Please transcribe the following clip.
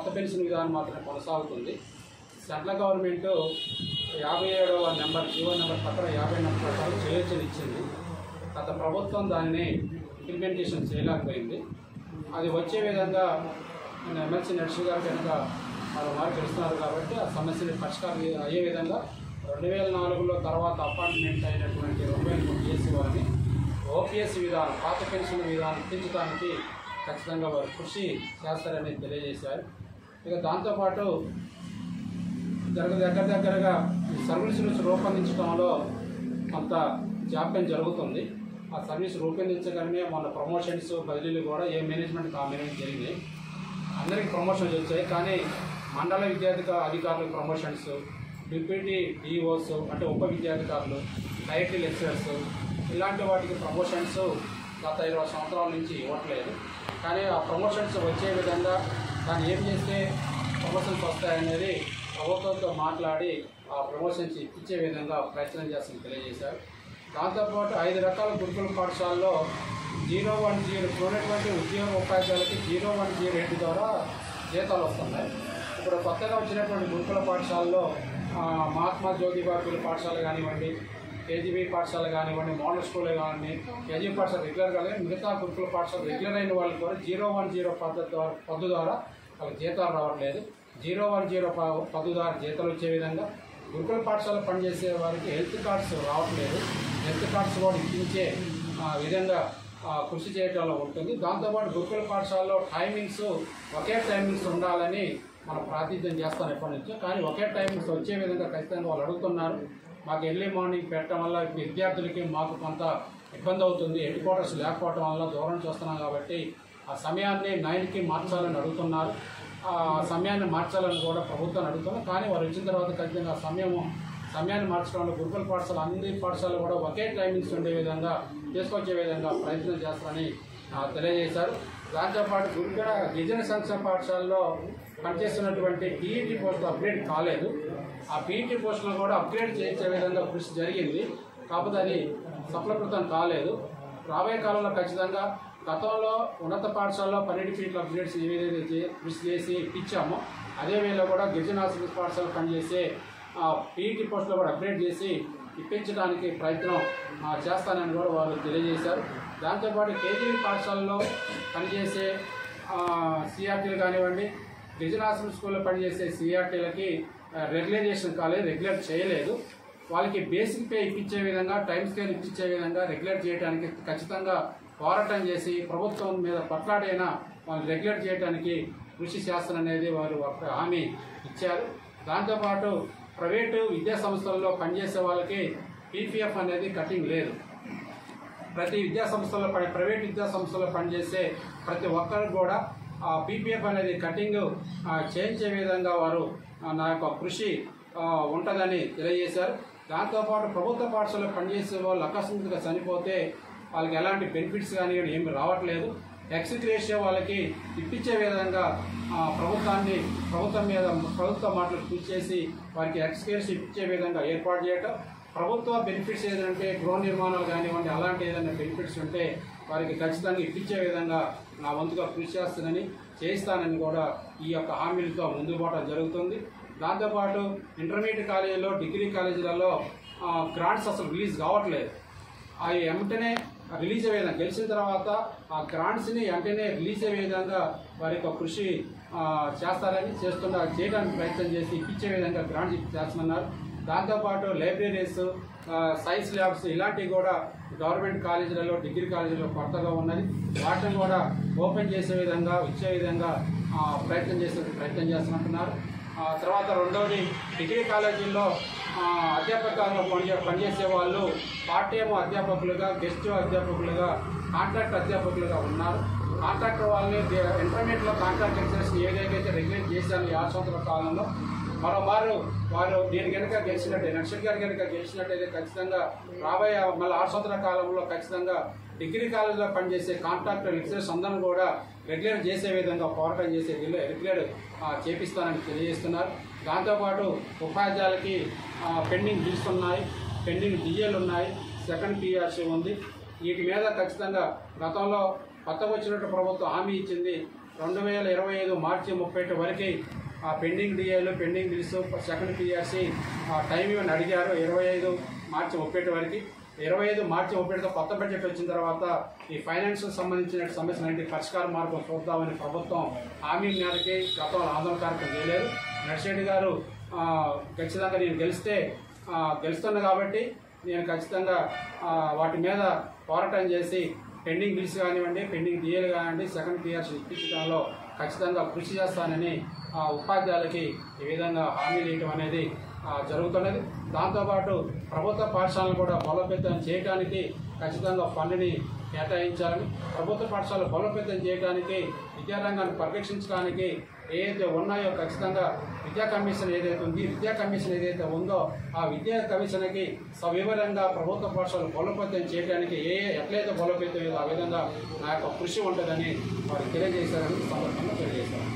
పాత పెన్షన్ విధానం మాత్రమే కొనసాగుతుంది. సెంట్రల్ గవర్నమెంట్ 57వ నెంబర్ జీవో నెంబర్ ప్రకారం 50 నెంబర్ ప్రకారం చేయొచ్చని ఇచ్చింది. గత ప్రభుత్వం దానిని ఇంప్లిమెంటేషన్ చేయలేకపోయింది. అది వచ్చే విధంగా ఎమ్మెల్సీ నర్సు గారు కనుక వారు తెలుస్తున్నారు కాబట్టి ఆ సమస్యని పరిష్కారం అయ్యే విధంగా 2004లో తర్వాత అపాయింట్మెంట్ అయినటువంటి 2003 పిఎస్సీ వారిని ఓపీఎస్ విధానం పాత పెన్షన్ విధానం పెంచడానికి ఖచ్చితంగా వారు కృషి చేస్తారని తెలియజేశారు. ఇక దాంతోపాటు దగ్గరగా సర్వీసులు రూపొందించడంలో కొంత జాప్యం జరుగుతుంది. ఆ సర్వీస్ రూపొందించగానే మన ప్రమోషన్స్ బదిలీలు కూడా ఏ మేనేజ్మెంట్ ఆ మేనేజ్మెంట్ జరిగినాయి. అందరికీ ప్రమోషన్స్ వచ్చాయి, కానీ మండల అధికారులకు ప్రమోషన్స్, డిప్యూటీ డిఓస్ అంటే ఉప విద్యాధికారులు, ఐఐటీ లెక్చరర్స్ ఇలాంటి వాటికి ప్రమోషన్స్ గత 20 సంవత్సరాల నుంచి ఇవ్వట్లేదు. కానీ ఆ ప్రమోషన్స్ వచ్చే విధంగా దాన్ని ఏం చేస్తే ప్రమోషన్స్ వస్తాయనేది ప్రభుత్వంతో మాట్లాడి ఆ ప్రమోషన్స్ ఇచ్చే విధంగా ప్రయత్నం చేస్తామని తెలియజేశారు. దాంతోపాటు 5 రకాల గురుకుల పాఠశాలలో 010 ఉన్నటువంటి ఉద్యోగ ఉపాధ్యాయులకి 0108 ద్వారా జీతాలు వస్తున్నాయి. ఇప్పుడు కొత్తగా వచ్చినటువంటి గురుకుల పాఠశాలలో మహాత్మా జ్యోతిబా గురుకుల పాఠశాల కానివ్వండి, కేజీబీ పాఠశాల కానివ్వండి, మోడల్ స్కూల్ కానివ్వండి, కేజీబీ పాఠశాల రెగ్యులర్ కానీ మిగతా గురుకుల పాఠశాల రెగ్యులర్ అయిన వాళ్ళకి కూడా 010 పద్ధతి ద్వారా వాళ్ళకి జీతాలు రావట్లేదు. 010 పద్ధతి ద్వారా జీతాలు వచ్చే విధంగా గురుకుల పాఠశాల పనిచేసే వారికి హెల్త్ కార్డ్స్ రావట్లేదు. హెల్త్ కార్డ్స్ కూడా ఇప్పించే విధంగా కృషి చేయడంలో ఉంటుంది. దాంతోపాటు గురుకుల పాఠశాలలో ఒకే టైమింగ్స్ ఉండాలని మనం ప్రాతినిధ్యం చేస్తాం ఎప్పటి నుంచో. కానీ ఒకే టైమింగ్స్ వచ్చే విధంగా ఖచ్చితంగా వాళ్ళు అడుగుతున్నారు. మాకు ఎర్లీ మార్నింగ్ పెట్టడం వల్ల విద్యార్థులకి మాకు కొంత ఇబ్బంది అవుతుంది. హెడ్ క్వార్టర్స్ లేకపోవడం వల్ల దూరం చూస్తున్నాం కాబట్టి ఆ సమయాన్ని 9కి మార్చాలని అడుగుతున్నారు. ఆ సమయాన్ని మార్చాలని కూడా ప్రభుత్వాన్ని అడుగుతున్నారు. కానీ వారు వచ్చిన తర్వాత ఖచ్చితంగా సమయాన్ని మార్చడంలో గురుకుల పాఠశాల అన్ని పాఠశాలలు కూడా ఒకే టైమింగ్స్ ఉండే విధంగా తీసుకొచ్చే విధంగా ప్రయత్నం చేస్తారని తెలియజేశారు. దాంతోపాటు గిరిజన సంక్షేమ పాఠశాలలో పనిచేస్తున్నటువంటి పీఈటీ పోస్టులు అప్గ్రేడ్ కాలేదు. ఆ పీఈటీ పోస్టులను కూడా అప్గ్రేడ్ చేసే విధంగా కృషి జరిగింది, కాకపోతే అది సఫలీకృతం కాలేదు. రాబోయే కాలంలో ఖచ్చితంగా గతంలో ఉన్నత పాఠశాలలో 12 ఫీట్ల అప్గ్రేడ్స్ ఏదైతే కృషి చేసి ఇప్పించామో అదే వేళ కూడా గిరిజన పాఠశాల పనిచేసే పీఈటీ పోస్టులు కూడా అప్గ్రేడ్ చేసి ఇప్పించడానికి ప్రయత్నం చేస్తానని కూడా వారు తెలియజేశారు. దాంతోపాటు కేజీబీ పాఠశాలలో పనిచేసే సిఆర్టీలు కానివ్వండి, గిరిజన స్కూల్లో పనిచేసే సిఆర్టీలకి రెగ్యులైజేషన్ కాలేదు, రెగ్యులర్ చేయలేదు. వాళ్ళకి బేసిక్ పే ఇప్పించే విధంగా, టైం స్కేల్ ఇప్పించే విధంగా రెగ్యులర్ చేయడానికి ఖచ్చితంగా పోరాటం చేసి ప్రభుత్వం మీద పట్లాడైనా వాళ్ళు రెగ్యులర్ చేయడానికి కృషి చేస్తాననేది వారు హామీ ఇచ్చారు. దాంతోపాటు ప్రైవేటు విద్యా సంస్థల్లో పనిచేసే వాళ్ళకి పీపీఎఫ్ అనేది కటింగ్ లేదు. ప్రతి ప్రైవేట్ విద్యా సంస్థల్లో పనిచేసే ప్రతి ఒక్కరికి కూడా పీపీఎఫ్ అనేది కటింగ్ చేయించే విధంగా వారు నా యొక్క కృషి ఉంటుందని తెలియజేశారు. దాంతోపాటు ప్రభుత్వ పాఠశాలలో పనిచేసే వాళ్ళు అకస్మాత్తుగా చనిపోతే వాళ్ళకి ఎలాంటి బెనిఫిట్స్ కానీ ఏమి రావట్లేదు. ఎక్స్గ్రేషియో వాళ్ళకి ఇప్పించే విధంగా ప్రభుత్వం మాటలు కృషి చేసి వారికి ఎక్స్గ్రేషియో ఇప్పించే విధంగా ఏర్పాటు చేయటం, ప్రభుత్వ బెనిఫిట్స్ ఏదంటే గృహ నిర్మాణాలు కానివ్వండి అలాంటి ఏదైనా బెనిఫిట్స్ ఉంటే వారికి ఖచ్చితంగా ఇప్పించే విధంగా నా వంతుగా కృషి చేస్తానని కూడా ఈ యొక్క హామీలతో ముందుకు పోవడం జరుగుతుంది. దాంతోపాటు ఇంటర్మీడియట్ కాలేజీలో, డిగ్రీ కాలేజీలలో గ్రాంట్స్ అసలు రిలీజ్ కావట్లేదు. అవి వెంటనే రిలీజ్ అయ్యే విధంగా గెలిచిన తర్వాత ఆ గ్రాంట్స్ని వెంటనే రిలీజ్ అయ్యే విధంగా వారి యొక్క కృషి చేయడానికి ప్రయత్నం చేసి ఇప్పించే విధంగా గ్రాంట్స్ చేస్తున్నారు. దాంతోపాటు లైబ్రరీస్, సైన్స్ ల్యాబ్స్ ఇలాంటివి కూడా గవర్నమెంట్ కాలేజీలలో, డిగ్రీ కాలేజీలో కొత్తగా ఉన్నది. వాటిని కూడా ఓపెన్ చేసే విధంగా ఇచ్చే విధంగా ప్రయత్నం చేస్తున్నట్టున్నారు. తర్వాత రెండవది, డిగ్రీ కాలేజీల్లో అధ్యాపకాల్లో పనిచేసే వాళ్ళు పార్ట్ టైం అధ్యాపకులుగా, గెస్ట్ అధ్యాపకులుగా, కాంట్రాక్ట్ అధ్యాపకులుగా ఉన్నారు. కాంట్రాక్టర్ వాళ్ళని ఇంటర్మీడియట్లో కాంట్రాక్ట్ లెక్చరర్స్ ఏదైతే రెగ్యులేట్ చేశారో 6 సంవత్సరాల కాలంలో మరోమారు వారు దీని కనుక గెలిచినట్టే, నర్సరీ గారు కనుక గెలిచినట్టయితే ఖచ్చితంగా రాబోయే మళ్ళీ 6 సంవత్సరాల కాలంలో ఖచ్చితంగా డిగ్రీ కాలేజీలో పనిచేసే కాంట్రాక్టర్ లెక్చరర్స్ అందరూ కూడా రెగ్యులర్ చేసే విధంగా పోరాటం చేసే రెగ్యులర్ చేపిస్తానని తెలియజేస్తున్నారు. దాంతోపాటు ఉపాధ్యాయులకి పెండింగ్ బిల్స్ ఉన్నాయి, పెండింగ్ డిఏలు ఉన్నాయి, సెకండ్ పిఆర్సీ ఉంది. వీటి మీద ఖచ్చితంగా గతంలో కొత్తగా వచ్చినట్టు ప్రభుత్వం హామీ ఇచ్చింది. 2025 మార్చి 31 వరకు పెండింగ్ డిఏలు, pending bills, second PRC time ఇవన్నీ అడిగారు. 25 మార్చి 31 వరకు. 25 మార్చి 31తో కొత్త బడ్జెట్ వచ్చిన తర్వాత ఈ ఫైనాన్స్ సంబంధించిన సమస్యలన్నింటి పరిష్కార మార్గం చూద్దామని ప్రభుత్వం హామీ మేరకి గతంలో ఆందోళన కార్యక్రమం చేయలేదు. నర్సిరెడ్డి గారు ఖచ్చితంగా నేను గెలుస్తున్నా కాబట్టి నేను ఖచ్చితంగా వాటి మీద పోరాటం చేసి పెండింగ్ బిల్స్ కానివ్వండి, పెండింగ్ డిఏలు కానివ్వండి, సెకండ్ పిఆర్సీ ఇప్పించడంలో ఖచ్చితంగా కృషి చేస్తానని ఉపాధ్యాయులకి ఈ విధంగా హామీలు ఇవ్వడం అనేది జరుగుతున్నది. దాంతోపాటు ప్రభుత్వ పాఠశాలను కూడా బలోపేతం చేయడానికి ఖచ్చితంగా ఫండ్ని కేటాయించాలని, ప్రభుత్వ పాఠశాలలు బలోపేతం చేయడానికి, విద్యారంగాన్ని పరిరక్షించడానికి ఏదైతే ఉన్నాయో ఖచ్చితంగా విద్యా కమిషన్ ఏదైతే ఉందో ఆ విద్యా కమిషన్కి సవివరంగా ప్రభుత్వ పాఠశాలలు బలోపేతం చేయడానికి ఎట్లయితే బలోపేతం ఆ విధంగా నా యొక్క కృషి ఉంటుందని వారు తెలియజేశారని సందర్భంగా తెలియజేశారు.